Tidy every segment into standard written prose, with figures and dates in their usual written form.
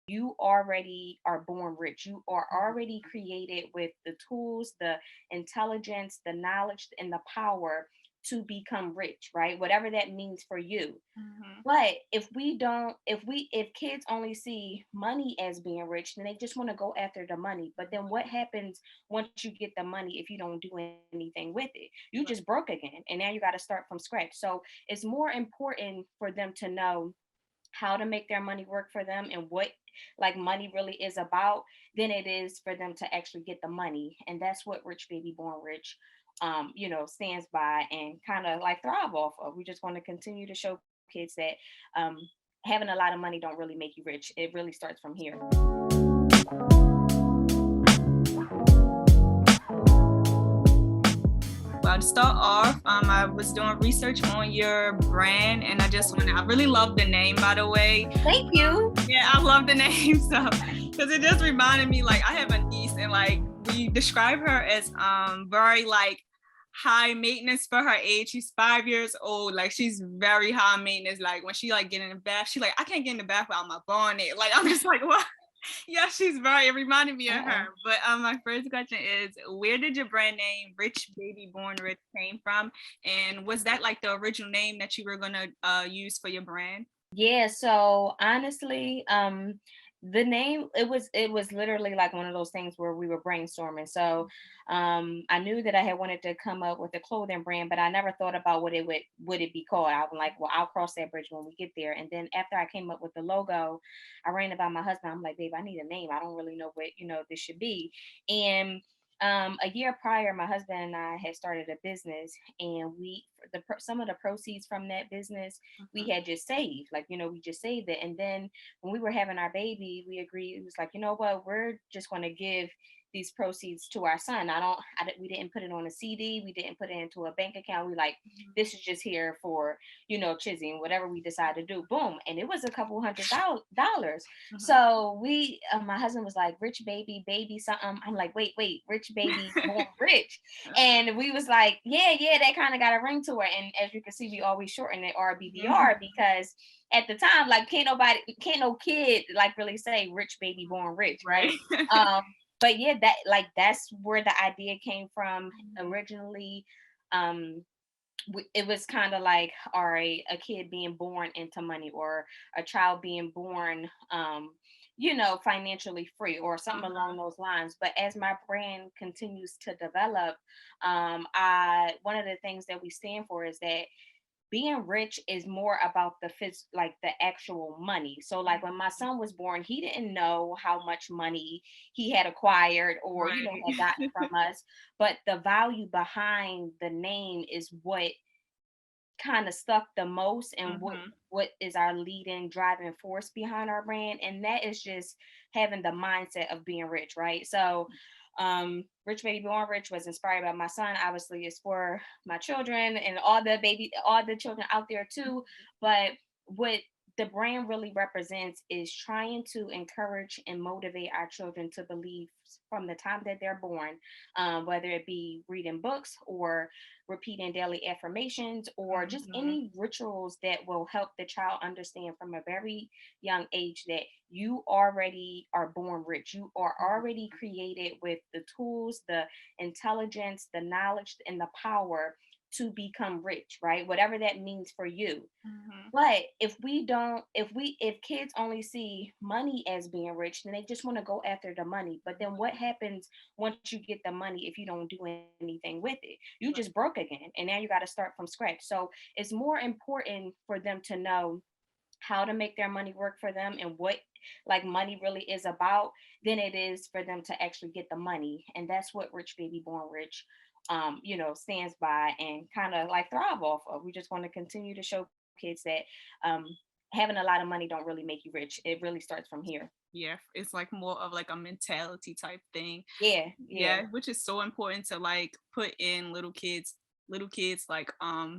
You already are born rich. You are already Mhm. created with the tools, the intelligence, the knowledge, and the power to become rich, right? Whatever that means for you. Mhm. But if kids only see money as being rich, then they just want to go after the money. But then what happens once you get the money if you don't do anything with it? You just Right. broke again, and now you got to start from scratch. So it's more important for them to know how to make their money work for them and what like money really is about than it is for them to actually get the money. And that's what Rich Baby Born Rich stands by and kind of like thrive off of. We just want to continue to show kids that um having a lot of money don't really make you rich. It really starts from here. Well, to start off, I was doing research on your brand, and I really love the name, by the way. Thank you. Yeah, I love the name, so because it just reminded me, like, I have a niece, and like we describe her as very like high maintenance for her age. She's 5 years old, like she's very high maintenance. Like when she like get in the bath, she like, I can't get in the bath without my bonnet. Like I'm just like, what? Yeah, she's very. It reminded me of her. Uh-uh. But my first question is, where did your brand name "Rich Baby Born Rich" came from, and was that like the original name that you were gonna use for your brand? Yeah, so honestly, the name it was literally like one of those things where we were brainstorming. So I knew that I had wanted to come up with a clothing brand, but I never thought about what it be called. I was like, well, I'll cross that bridge when we get there. And then after I came up with the logo, I ran it by my husband. I'm like, babe, I need a name. I don't really know what, this should be. And a year prior, my husband and I had started a business, and some of the proceeds from that business we Mhm. had just saved. Like, we just saved it. And then when we were having our baby, we agreed, it was like, you know what, we're just going to give these proceeds to our son. We didn't put it on a CD. We didn't put it into a bank account. We like, this is just here for, Chizzy and whatever we decide to do. Boom. And it was a couple $100. Mhm. So my husband was like, rich baby, baby, something. I'm like, wait, rich baby, born rich. And we was like, yeah, that kind of got a ring to it. And as you can see, we always shorten it RBBR Mhm. because at the time, like, can't no kid like really say rich baby born rich, Right. right? Um, but yeah, that's where the idea came from Mhm. originally. Um, it was kind of like, all right, a kid being born into money, or a child being born financially free, or something Uh-huh. along those lines. But as my brand continues to develop, I one of the things that we stand for is that being rich is more about like the actual money. So like when my son was born, he didn't know how much money he had acquired or Right. had gotten from us, but the value behind the name is what kind of stuck the most, and Mhm. what is our leading driving force behind our brand, and that is just having the mindset of being rich, right? So Rich Baby Born Rich was inspired by my son. Obviously it's for my children and all the children out there too. But what the brand really represents is trying to encourage and motivate our children to believe from the time that they're born, whether it be reading books or repeating daily affirmations, or just Mhm. any rituals that will help the child understand from a very young age that you already are born rich. You are already created with the tools, the intelligence, the knowledge, and the power to become rich, right? Whatever that means for you. Mhm. But if kids only see money as being rich, then they just want to go after the money. But then what happens once you get the money if you don't do anything with it? You just Right. broke again, and now you got to start from scratch. So it's more important for them to know how to make their money work for them and what like money really is about than it is for them to actually get the money. And that's what Rich Baby Born Rich stands by and kind of like thrive off of. We just want to continue to show kids that um having a lot of money don't really make you rich. It really starts from here. Yeah, it's like more of like a mentality type thing. Yeah. Yeah, which is so important to like put in little kids like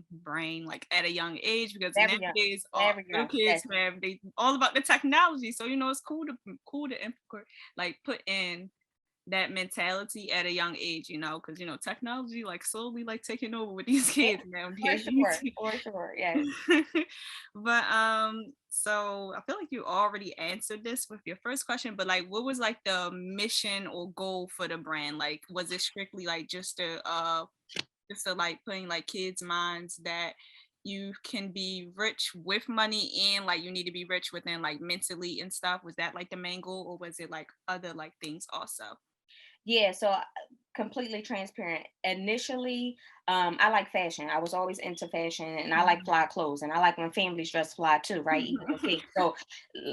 brain like at a young age, because Very young. nowadays Very little young. kids Yes. have they all about the technology. So it's cool to incorporate, like put in that mentality at a young age, because technology like slowly like taking over with these Yeah, kids for nowadays. sure, for sure. Yes. But so I feel like you already answered this with your first question, but like what was like the mission or goal for the brand? Like was it strictly like just to like putting like kids' minds that you can be rich with money and like you need to be rich within like mentally and stuff? Was that like the main goal, or was it like other like things also? Yeah, so completely transparent. Initially, I like fashion. I was always into fashion and I like fly clothes and I like when families dress fly too, right? Even the kids. So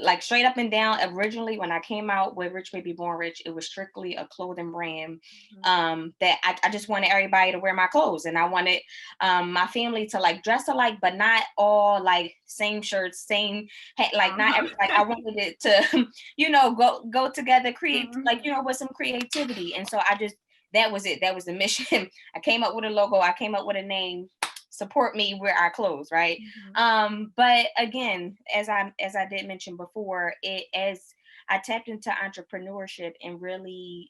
like straight up and down, originally when I came out with Rich Baby Born Rich, it was strictly a clothing brand that I just wanted everybody to wear my clothes and I wanted my family to like dress alike, but not all like same shirts, same like not every, like I wanted it to go together, create like with some creativity. And so I just that was it. That was the mission. I came up with a logo, I came up with a name. Support me, wear our clothes, right? But again, as I did mention before, it as I tapped into entrepreneurship and really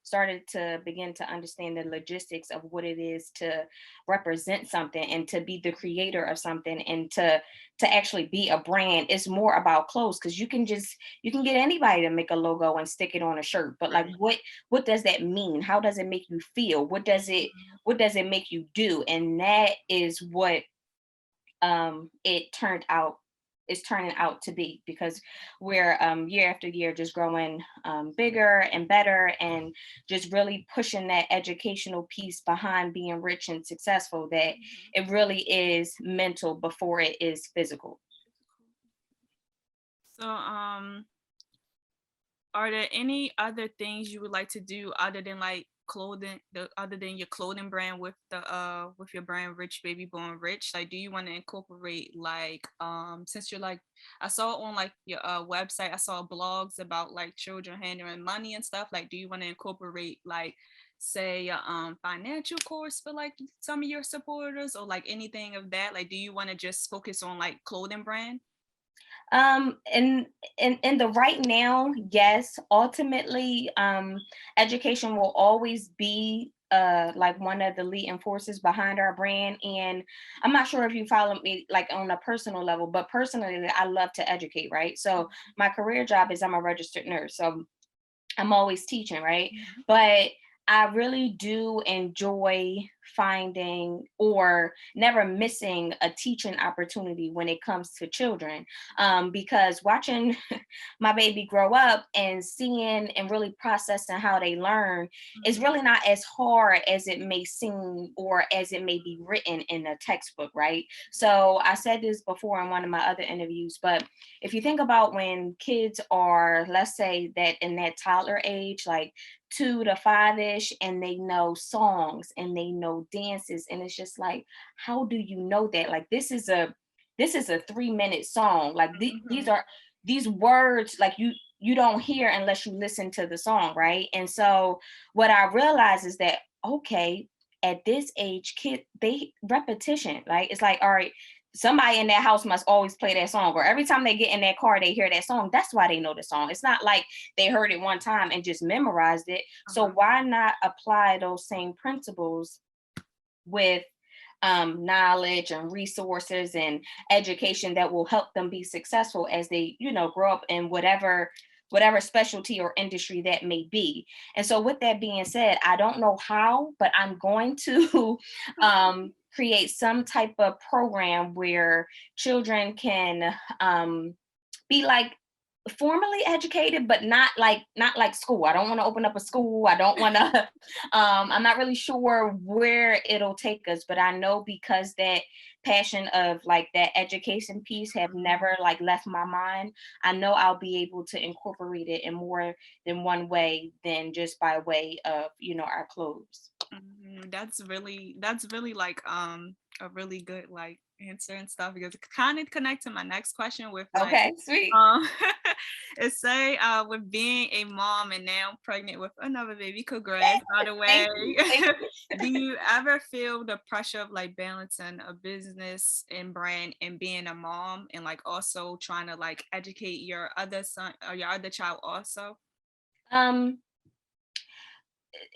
started to begin to understand the logistics of what it is to represent something and to be the creator of something and to actually be a brand. It's more about clothes because you can get anybody to make a logo and stick it on a shirt, but like Right. what does that mean? How does it make you feel? What does it make you do? And that is what it turned out is turning out to be, because we're year after year just growing bigger and better and just really pushing that educational piece behind being rich and successful, that it really is mental before it is physical. So are there any other things you would like to do other than like clothing, other than your clothing brand with your brand Rich Baby Born Rich? Like do you want to incorporate like since you're like I saw on like your website, I saw blogs about like children handling money and stuff. Like do you want to incorporate like say a financial course for like some of your supporters or like anything of that? Like do you want to just focus on like clothing brand? In in the right now, yes. Ultimately, education will always be like one of the leading forces behind our brand. And I'm not sure if you follow me like on a personal level, but personally, I love to educate, right? So my career job is I'm a registered nurse. So I'm always teaching, right? Mhm. But I really do enjoy finding or never missing a teaching opportunity when it comes to children. Because watching my baby grow up and seeing and really processing how they learn is Mhm. really not as hard as it may seem or as it may be written in a textbook, right? So I said this before in one of my other interviews, but if you think about when kids are, let's say that in that toddler age, like 2 to 5-ish, and they know songs and they know dances, and it's just like, how do you know that? Like this is a 3-minute song. Like these Mhm. are these words, like you don't hear unless you listen to the song, right? And so what I realize is that, okay, at this age, kid, they repetition, like it's like, all right, somebody in that house must always play that song, or every time they get in that car they hear that song. That's why they know the song. It's not like they heard it one time and just memorized it. So Uh-huh. why not apply those same principles with knowledge and resources and education that will help them be successful as they grow up in whatever specialty or industry that may be. And so with that being said, I don't know how, but I'm going to create some type of program where children can be like formally educated, but not like school. I don't want to open up a school. I don't want to I'm not really sure where it'll take us, but I know because that passion of like that education piece have never like left my mind, I know I'll be able to incorporate it in more than one way than just by way of our clothes. That's really like a really good like answer and stuff because it kind of connect to my next question with like Okay, sweet. um it say with being a mom and now pregnant with another baby, congrats by the way. Thank you. Thank you. Do you ever feel the pressure of like balancing a business and brand and being a mom and like also trying to like educate your other son or your other child also? Um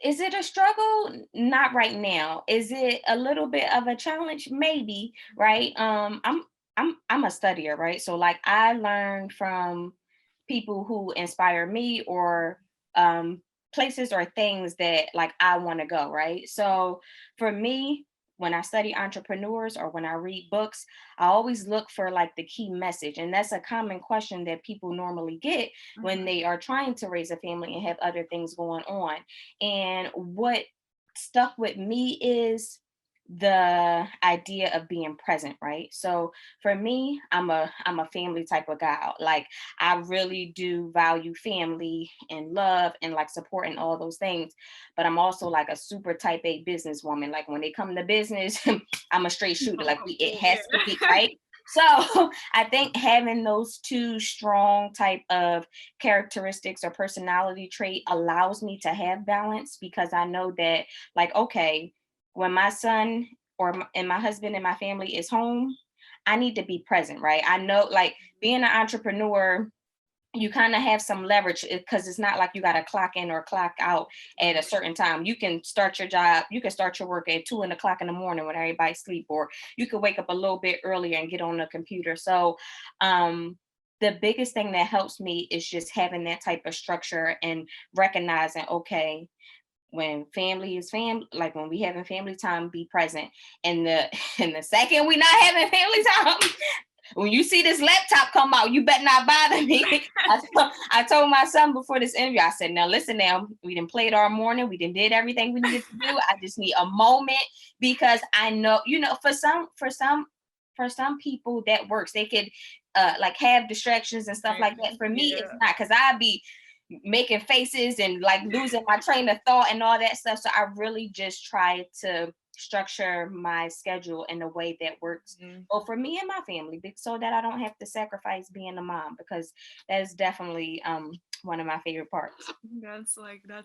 Is it a struggle? Not right now. Is it a little bit of a challenge? Maybe, right? I'm a studier, right? So like I learn from people who inspire me, or um places or things that like I want to go, right? So for me, when I study entrepreneurs or when I read books, I always look for like the key message. And that's a common question that people normally get when Mhm. they are trying to raise a family and have other things going on. And what stuck with me is the idea of being present, right? So for me, I'm a family type of guy. Like I really do value family and love and like support and all those things. But I'm also like a super type A businesswoman. Like when they come to business, I'm a straight shooter. Like it has to be Yeah. right. So I think having those two strong type of characteristics or personality trait allows me to have balance, because I know that like, okay, when my son and my husband and my family is home, I need to be present, right? I know like being an entrepreneur, you kind of have some leverage because it's not like you got to clock in or clock out at a certain time. You can start your job, you can start your work at 2 o'clock in the morning when everybody's asleep, or you could wake up a little bit earlier and get on the computer. So the biggest thing that helps me is just having that type of structure and recognizing, okay, when family is family, like when we having family time, be present. And the and the second we not having family time, when you see this laptop come out, you better not bother me. I told my son before this interview, I said, now listen, now we done played our morning, we done did everything we needed to do. I just need a moment, because I know, for some people that works. They could like have distractions and stuff Right. like that. For me, it's Yeah. not, because I'd be making faces and like losing my train of thought and all that stuff. So I really just try to structure my schedule in a way that works Mhm. both for me and my family, so that I don't have to sacrifice being a mom, because that is definitely one of my favorite parts. That's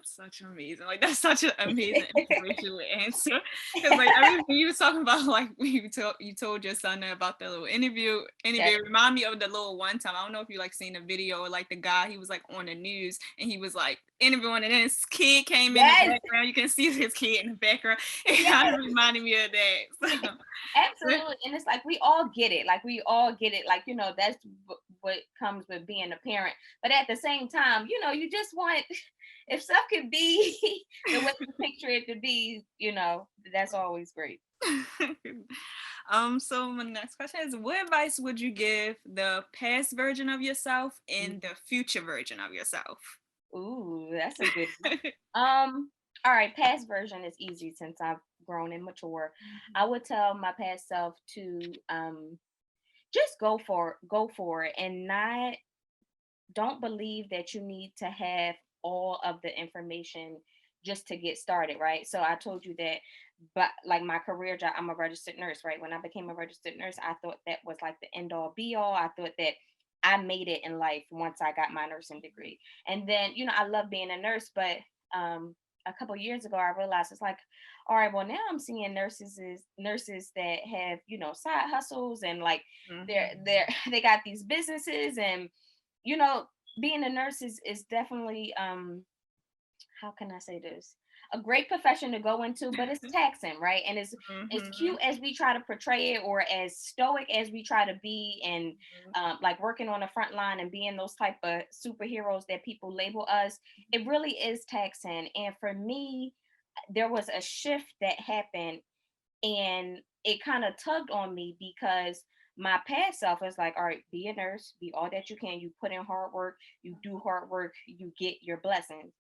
such amazing. Like that's such an amazing inspirational answer. Because like everything you was talking about, like when you told your son about the little interview, Yes. it remind me of the little one time. I don't know if you like seen the video, or like the guy, he was like on the news and he was like interviewing, and then his kid came in the Yes. background. You can see his kid in the background. It Yes. kind of reminded me of that. So, Absolutely. And it's like we all get it. Like we all get it. Like, that's what comes with being a parent. But at the same time, you just want, if stuff could be the way you picture it to be, that's always great. so my next question is, what advice would you give the past version of yourself and the future version of yourself? Ooh, that's a good one. All right, past version is easy since I've grown and mature. I would tell my past self to just go for it, and not don't believe that you need to have all of the information just to get started, right? So I told you that, but like my career job, I'm a registered nurse, right? When I became a registered nurse, I thought that was like the end all be all. I thought that I made it in life once I got my nursing degree. And then, I love being a nurse, but a couple years ago I realized it's like, all right, well now I'm seeing nurses that have, side hustles, and like they got these businesses, and you know, being a nurse is definitely how can I say this? A great profession to go into, but it's taxing, right? And as Mhm. cute as we try to portray it, or as stoic as we try to be, and like working on the front line and being those type of superheroes that people label us, it really is taxing. And for me, there was a shift that happened, and it kind of tugged on me, because my past self is like, all right, be a nurse, be all that you can, you put in hard work, you do hard work, you get your blessings.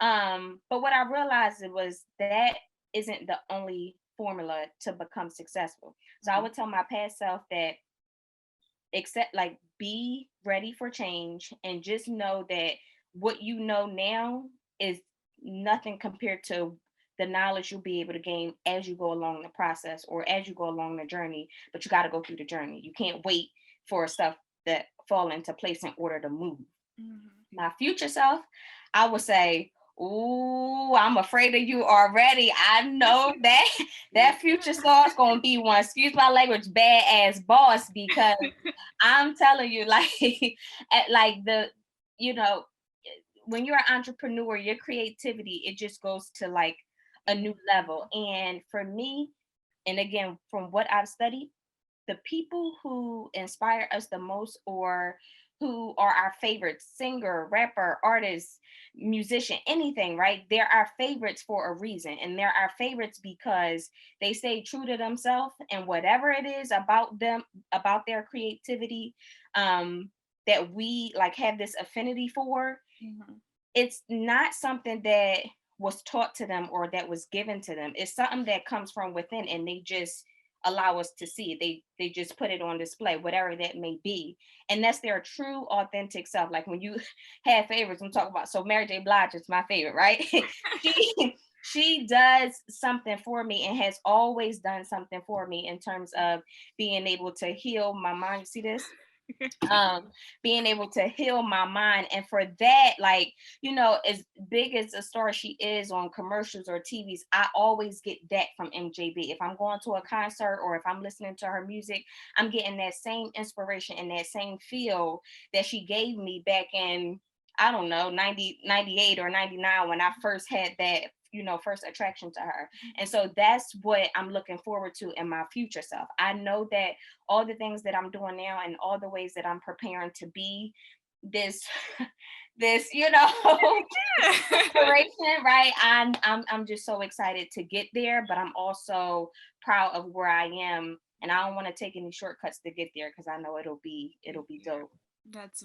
But what I realized it was that isn't the only formula to become successful. So I Mhm. would tell my past self that, accept, like, be ready for change, and just know that what you know now is nothing compared to the knowledge you'll be able to gain as you go along the process, or as you go along the journey. But you got to go through the journey. You can't wait for stuff that fall into place in order to move. Mhm. My future self, I would say, ooh, I'm afraid of you already. I know that that future self's gonna be one, excuse my language, badass boss, because I'm telling you, like, like you know, when you're an entrepreneur, your creativity, it just goes to like a new level. And for me, and again, from what I've studied, the people who inspire us the most, or who are our favorites, singer, rapper, artist, musician, anything, right? They're our favorites for a reason. And they're our favorites because they stay true to themselves, and whatever it is about them, about their creativity, that we like have this affinity for, Mhm. it's not something that was taught to them or that was given to them. It's something that comes from within, and they just allow us to see it. They just put it on display, whatever that may be. And that's their true authentic self. Like when you have favorites, I'm talking about, so Mary J. Blige is my favorite, right? She does something for me and has always done something for me in terms of being able to heal my mind. You see this? Being able to heal my mind. And for that, like, as big as a star she is on commercials or TVs, I always get that from MJB. If I'm going to a concert or if I'm listening to her music, I'm getting that same inspiration and that same feel that she gave me back in, I don't know, 98 or 99, when I first had that, first attraction to her. And so that's what I'm looking forward to in my future self. I know that all the things that I'm doing now and all the ways that I'm preparing to be this this inspiration, right? I'm just so excited to get there, but I'm also proud of where I am, and I don't want to take any shortcuts to get there, because I know it'll be dope. That's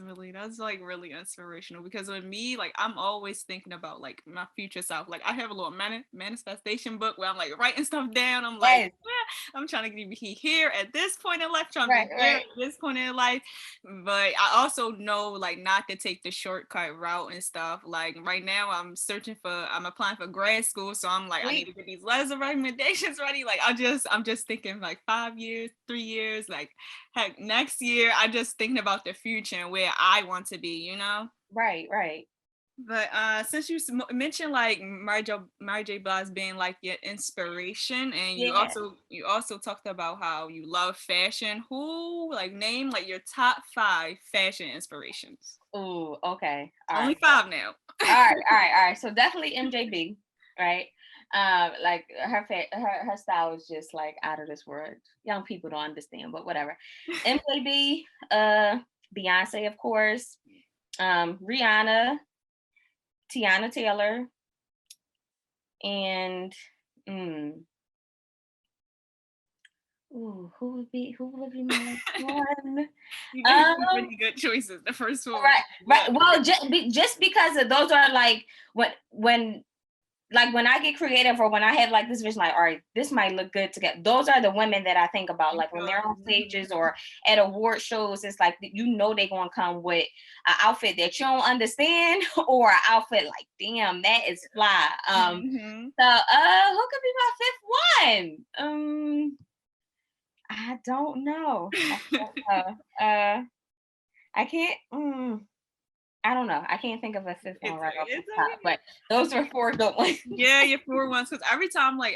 like really inspirational, because with me, like I'm always thinking about like my future self. Like I have a little manifestation book where I'm like writing stuff down. I'm like, Yes. yeah, I'm trying to be here at this point in life, trying to Right, be here right. at this point in life. But I also know like not to take the shortcut route and stuff. Like right now I'm applying for grad school. So I'm like, I need Sweet. to get these letters of recommendations ready. Like I'm just thinking like 5 years, 3 years, like heck, next year I just thinking about the future and where I want to be, you know? Right, right. But since you mentioned like Mary J. Blige being like your inspiration, and Yeah. you also talked about how you love fashion. Who like name like your top 5 fashion inspirations? Ooh, okay. All Only right. 5 now. All right, all right, all right. So definitely MJB, right? Like her style is just like out of this world. Young people don't understand, but whatever. MJB, Beyonce, of course, Rihanna, Tiana Taylor, and mm, who would be my next one? You gave some Um, pretty good choices. The first one, right, right. but Well, just because of those are like when I get creative, or when I have like this vision, like, all right, this might look good together. Those are the women that I think about. Like when they're on stages or at award shows, it's like they're gonna come with an outfit that you don't understand, or an outfit like, damn, that is fly. Mhm. So who could be my fifth one? I don't know. I don't know. I can't. I don't know. I can't think of a fifth one It's right okay. off the It's top, okay. but those are four good ones. Yeah, your 4 ones. Because every time like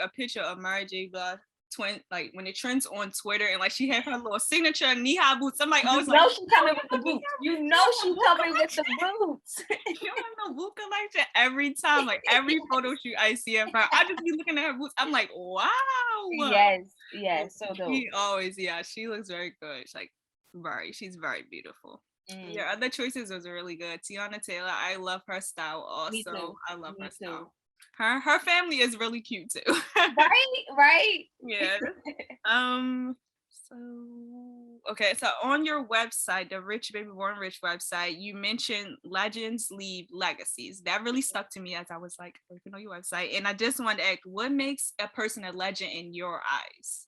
a picture of Mary J. Blige twin, like when it trends on Twitter and like she have her little signature knee-high boots, I'm like You always like, know she oh, coming with the boots. You know she you coming have with the boots. no boot collection every time. Like every photo shoot I see of her, I just be looking at her boots. I'm like, wow. Yes, yes, so dope. She always, yeah, she looks very good. She's very beautiful. Mm, Your other choices was really good. Tiana Taylor, I love her style me also. too. I love her Me too. style. Her family is really cute too. Right, right. Yeah. Um. So okay. So on your website, the Rich Baby Born Rich website, you mentioned legends leave legacies. That really stuck to me as I was like looking on your website, and I just wanted to ask, what makes a person a legend in your eyes?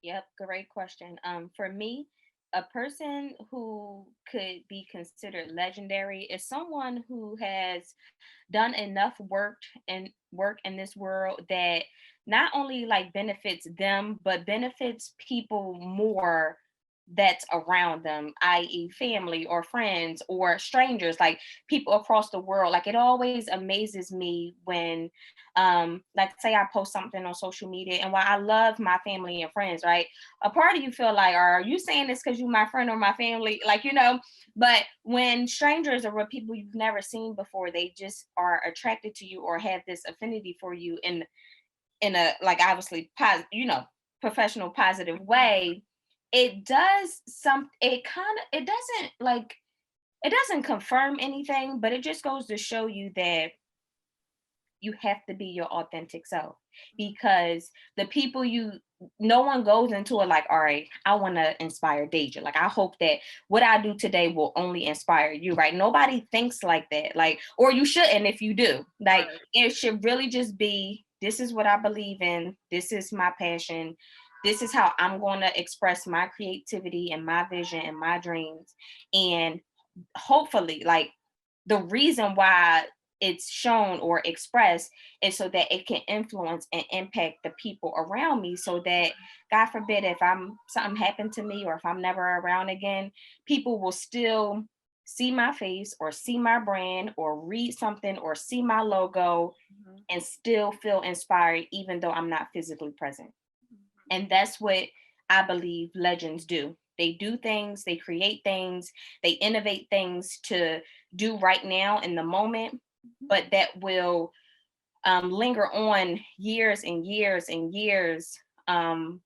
Yep, great question. For me, a person who could be considered legendary is someone who has done enough work in this world that not only like benefits them, but benefits people more that's around them, i.e., family or friends or strangers, like people across the world. Like it always amazes me when, like, say I post something on social media, and while I love my family and friends, right, a part of you feel like, are you saying this because you my friend or my family? Like, but when strangers or people you've never seen before, they just are attracted to you or have this affinity for you in a, like, obviously professional positive way, it does some it kind of it doesn't like it doesn't confirm anything, but it just goes to show you that you have to be your authentic self, because the people you no one goes into it like, all right, I want to inspire Deja, like I hope that what I do today will only inspire you, right? Nobody thinks like that, like, or you shouldn't. If you do, like, Right. it should really just be, this is what I believe in, this is my passion, this is how I'm going to express my creativity and my vision and my dreams. And hopefully, like, the reason why it's shown or expressed is so that it can influence and impact the people around me, so that, God forbid, if I'm something happened to me or if I'm never around again, people will still see my face or see my brand or read something or see my logo Mhm. and still feel inspired even though I'm not physically present. Mhm. And that's what I believe legends do. They do things, they create things, they innovate things to do right now in the moment, Mhm. but that will linger on years and years and years, and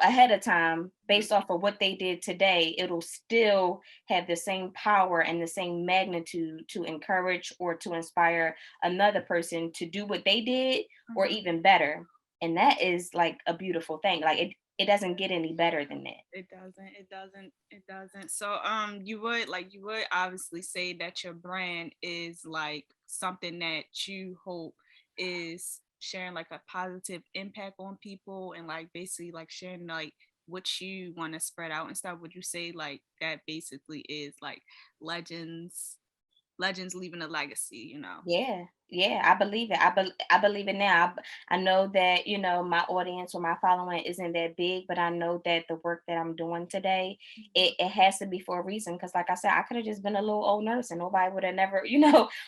ahead of time, based off of what they did today. It'll still have the same power and the same magnitude to encourage or to inspire another person to do what they did, or Mhm. even better. And that is like a beautiful thing. Like, it doesn't get any better than that. It doesn't. It doesn't. It doesn't. So you would obviously say that your brand is like something that you hope is sharing like a positive impact on people, and like basically like sharing like what you want to spread out and stuff. Would you say like that basically is like legends legends leaving a legacy? Yeah, yeah, I believe it. I believe it now. I know that, my audience or my following isn't that big, but I know that the work that I'm doing today, it has to be for a reason. Because, like I said, I could have just been a little old nurse and nobody would have never,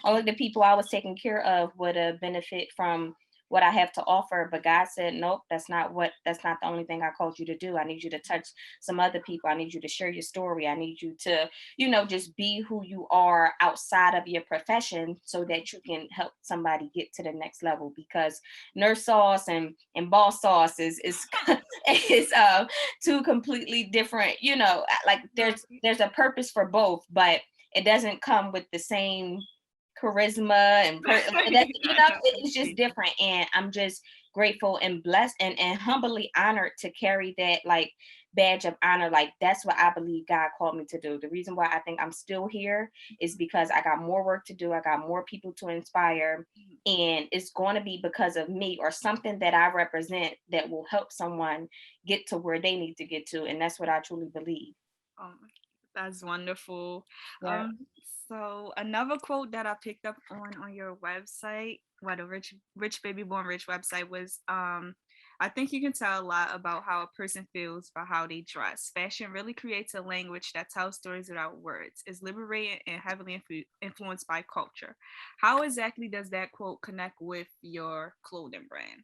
only the people I was taking care of would have benefit from what I have to offer. But God said, nope, that's not the only thing I called you to do. I need you to touch some other people. I need you to share your story. I need you to, just be who you are outside of your profession, so that you can help somebody get to the next level. Because nurse sauce and boss sauce is is two completely different, like, Right. there's a purpose for both, but it doesn't come with the same charisma and it doesn't, I know what it's you just mean. different. And I'm just grateful and blessed and humbly honored to carry that, like, badge of honor. Like, that's what I believe God called me to do. The reason why I think I'm still here is because I got more work to do. I got more people to inspire. And it's going to be because of me or something that I represent that will help someone get to where they need to get to. And that's what I truly believe. Um, that's wonderful. Yeah. Um, so another quote that I picked up on your website, what the Rich Baby Born Rich website was, I think you can tell a lot about how a person feels by how they dress. Fashion really creates a language that tells stories without words. It's liberating and heavily influenced by culture. How exactly does that quote connect with your clothing brand?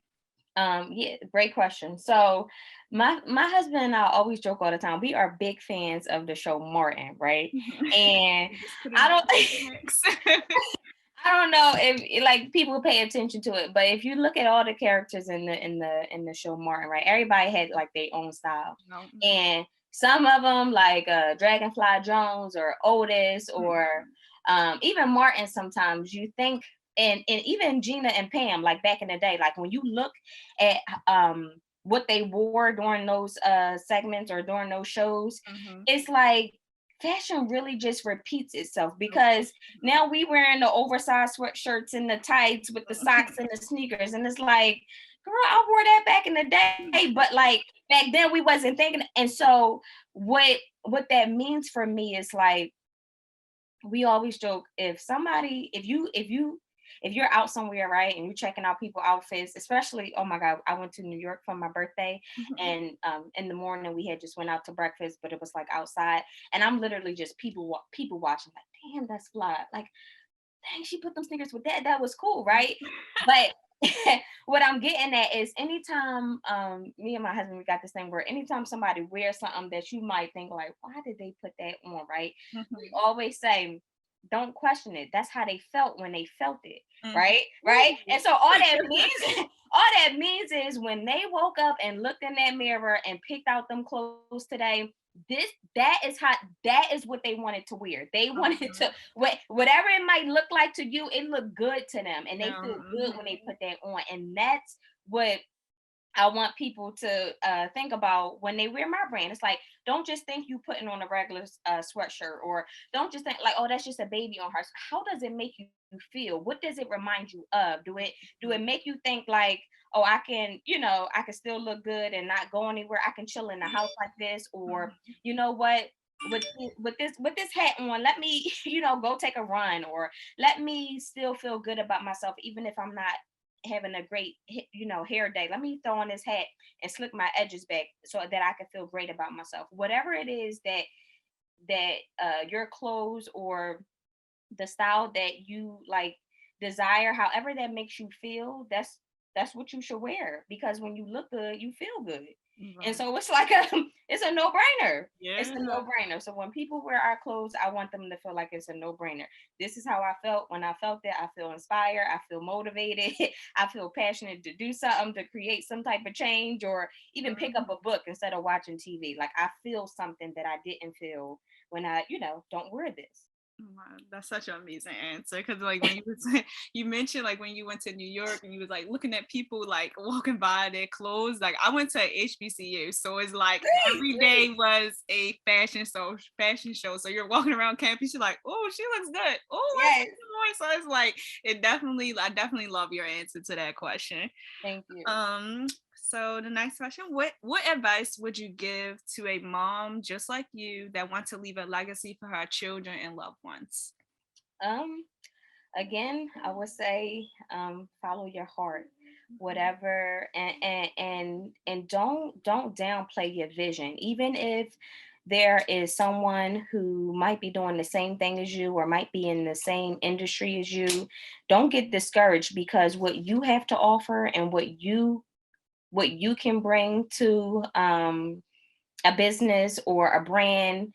Yeah, great question. So my husband and I always joke all the time. We are big fans of the show Martin, right? And You just put it I in don't the mix. I don't know if, like, people pay attention to it, but if you look at all the characters in the show Martin, right? Everybody had like their own style. No. And some of them, like Dragonfly Jones or Otis or even Martin, sometimes you think, and even Gina and Pam, like back in the day, like when you look at what they wore during those segments or during those shows, Mhm. it's like fashion really just repeats itself, because now we wearing the oversized sweatshirts and the tights with the socks and the sneakers, and it's like, girl, I wore that back in the day, but like back then we wasn't thinking. And so what that means for me is, like, we always joke, if somebody, if you if you're out somewhere, right, and you're checking out people outfits, especially, oh my God, I went to New York for my birthday, Mhm. and in the morning we had just went out to breakfast, but it was like outside, and I'm literally just people watching, like, damn, that's fly. Like, dang, she put them sneakers with that. That was cool, right? But what I'm getting at is anytime me and my husband, we got this thing where anytime somebody wears something that you might think like, why did they put that on, right? We Mhm. always say, don't question it. That's how they felt when they felt it, Mhm. right? Right. Ooh. And so all that means, all that means is when they woke up and looked in that mirror and picked out them clothes today, this that is how that is what they wanted to wear. They wanted Uh-huh. to whatever it might look like to you, it looked good to them, and they Yeah. feel good when they Mhm. put that on. And that's what I want people to think about when they wear my brand. It's like, don't just think you putting on a regular sweatshirt, or don't just think like, oh, that's just a baby on her. How does it make you feel? What does it remind you of? Do it make you think like, oh, I can, I can still look good and not go anywhere. I can chill in the house like this, or Mhm. you know what? With this hat on, let me, go take a run, or let me still feel good about myself, even if I'm not having a great hair day. Let me throw on this hat and slick my edges back so that I can feel great about myself. Whatever it is that your clothes or the style that you like desire, however that makes you feel, that's what you should wear, because when you look good, you feel good. And Right. so it's like it's a no-brainer. It's Yeah. a no-brainer. So when people wear our clothes, I want them to feel like it's a no-brainer. This is how I felt when I felt it. I feel inspired, I feel motivated, I feel passionate to do something, to create some type of change, or even pick up Mhm. a book instead of watching TV. Like, I feel something that I didn't feel when I don't wear this. Wow, that's such an amazing answer. Because like when you was, you mentioned like when you went to New York and you was like looking at people like walking by their clothes. Like I went to HBCU, so it's like Great, every day great. was a fashion show. So you're walking around campus, you're like, oh, she looks good. Oh, I Yes. see some more. So it's like I definitely love your answer to that question. Thank you. So the next question, what advice would you give to a mom just like you that wants to leave a legacy for her children and loved ones? Um, Again, I would say follow your heart. Whatever, and don't downplay your vision. Even if there is someone who might be doing the same thing as you, or might be in the same industry as you, don't get discouraged, because what you have to offer and what you can bring to a business or a brand,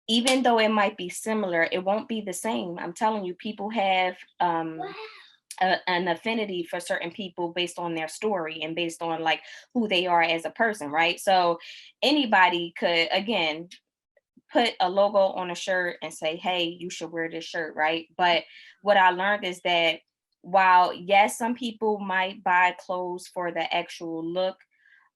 even though it might be similar, it won't be the same. I'm telling you, people have an affinity for certain people based on their story and based on like who they are as a person, right? So anybody could, again, put a logo on a shirt and say, hey, you should wear this shirt, right? But what I learned is that while, yes, some people might buy clothes for the actual look,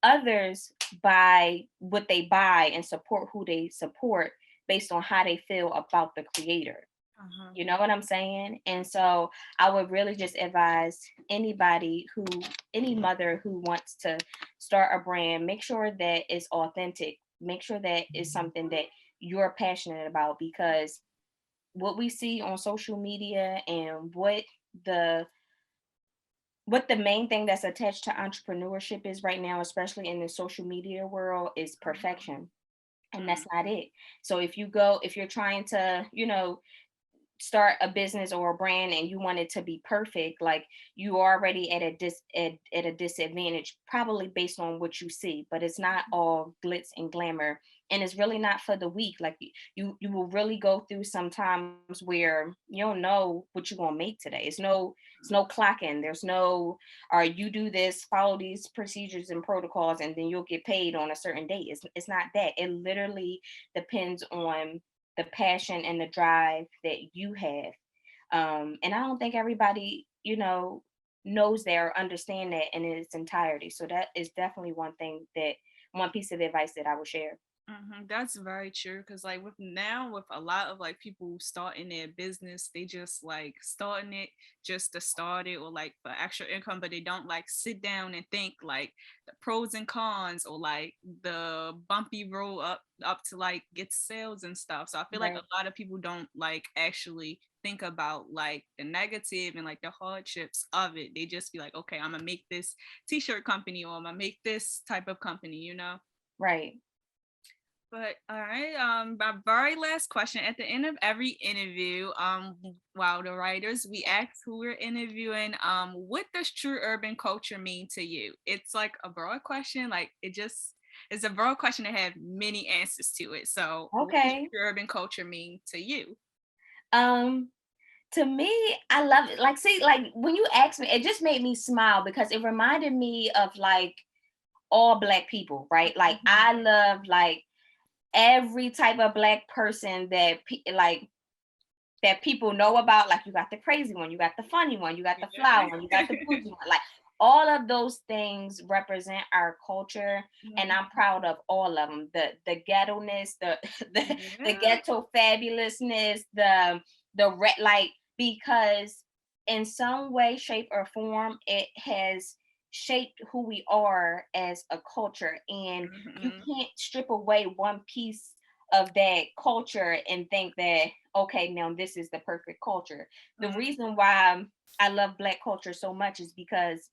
others buy what they buy and support who they support based on how they feel about the creator. Uh-huh. You know what I'm saying? And so I would really just advise any mother who wants to start a brand, make sure that it's authentic. Make sure that it's something that you're passionate about, because what we see on social media and the what the main thing that's attached to entrepreneurship is right now, especially in the social media world, is perfection. And Mhm. that's not it. So if you're trying to, start a business or a brand and you want it to be perfect, like, you already at a disadvantage, probably based on what you see. But it's not all glitz and glamour, and it's really not for the weak. Like, you will really go through some times where you don't know what you're gonna make today. It's no clocking. There's no, all right, you do this, follow these procedures and protocols, and then you'll get paid on a certain date. It's not that. It literally depends on the passion and the drive that you have. And I don't think everybody, knows that or understand that in its entirety. So that is definitely one piece of advice that I would share. That's very true. Cause like with now with a lot of like people starting their business, they just like starting it just to start it or like for extra income, but they don't like sit down and think like the pros and cons or like the bumpy road up to like get sales and stuff. So I feel like Right. a lot of people don't like actually think about like the negative and like the hardships of it. They just be like, okay, I'm gonna make this t-shirt company or I'm gonna make this type of company, you know? Right. But all right, my very last question at the end of every interview, while the writers, we ask who we're interviewing, what does true urban culture mean to you? It's like a broad question, like it's a broad question that have many answers to it. So, what does Okay. true urban culture mean to you? Um, to me, I love it. Like, see, like when you asked me, it just made me smile because it reminded me of like all Black people, right? Like Mhm. I love like every type of Black person that like that people know about. Like you got the crazy one, you got the funny one, you got the Yeah. fly one, you got the bougie one. Like all of those things represent our culture, and I'm Mhm. proud of all of them. The ghetto ness, the Yeah. ghetto fabulousness, like because in some way, shape, or form, it has shaped who we are as a culture, and you Mhm. can't strip away one piece of that culture and think that okay, now this is the perfect culture. The Mhm. reason why I love Black culture so much is because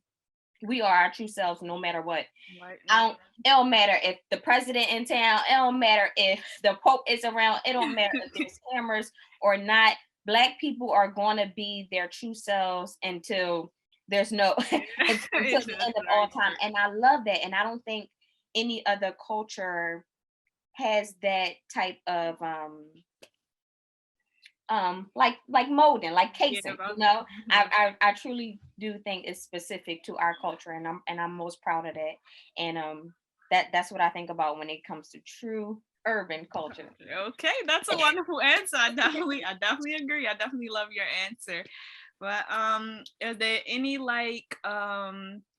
we are our true selves no matter what. Right, I right. don't, it don't matter if the president in town, it don't matter if the Pope is around, it don't matter if there's cameras or not. Black people are gonna be their true selves until there's no Yeah, until it's the just end of all very time. true. And I love that. And I don't think any other culture has that type of like molding, like Yeah, casing, about. I, Mhm. I truly do think it's specific to our culture, and I'm most proud of that. And that's what I think about when it comes to true urban culture. Okay, that's a wonderful answer. I definitely agree. I definitely love your answer. But is there any like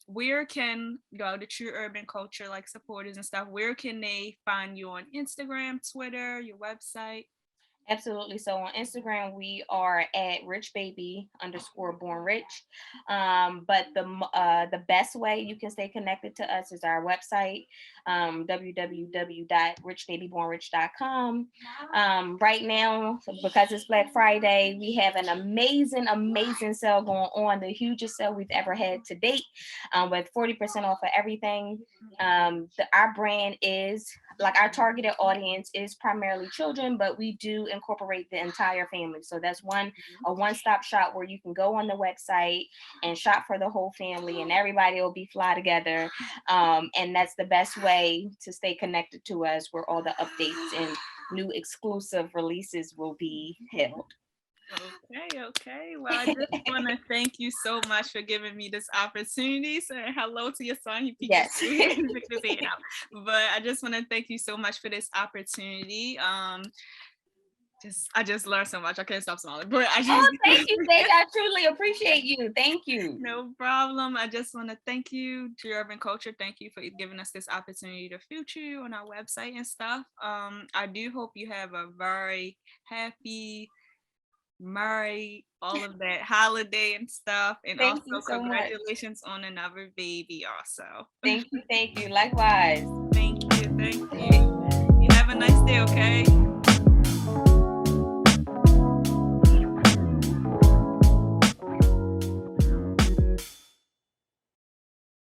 where can the true urban culture like supporters and stuff? Where can they find you on Instagram, Twitter, your website? Absolutely. So on Instagram, we are at rich baby underscore born rich. But the best way you can stay connected to us is our website, www.richbabybornrich.com. Right now, because it's Black Friday, we have an amazing sale going on, the hugest sale we've ever had to date, with 40% off of everything. Our brand is like our targeted audience is primarily children, but we do incorporate the entire family. So that's a one-stop shop where you can go on the website and shop for the whole family, and everybody will be fly together. And that's the best way to stay connected to us, where all the updates and new exclusive releases will be held. Okay, okay. Well, I just want to thank you so much for giving me this opportunity. Saying hello to your son. He peeked his, Yes. he peeked his head out. But I just want to thank you so much for this opportunity. I just learned so much. I can't stop smiling. But I Oh, just thank you, Deja. I truly appreciate you. Thank you. no problem. I just want to thank you to Urban Culture. Thank you for giving us this opportunity to feature you on our website and stuff. I do hope you have a very happy, merry, all of that holiday and stuff. And Thank also you so much. congratulations on another baby also. Thank you. Thank you. Likewise. Thank you. Thank you. You have a nice day, okay?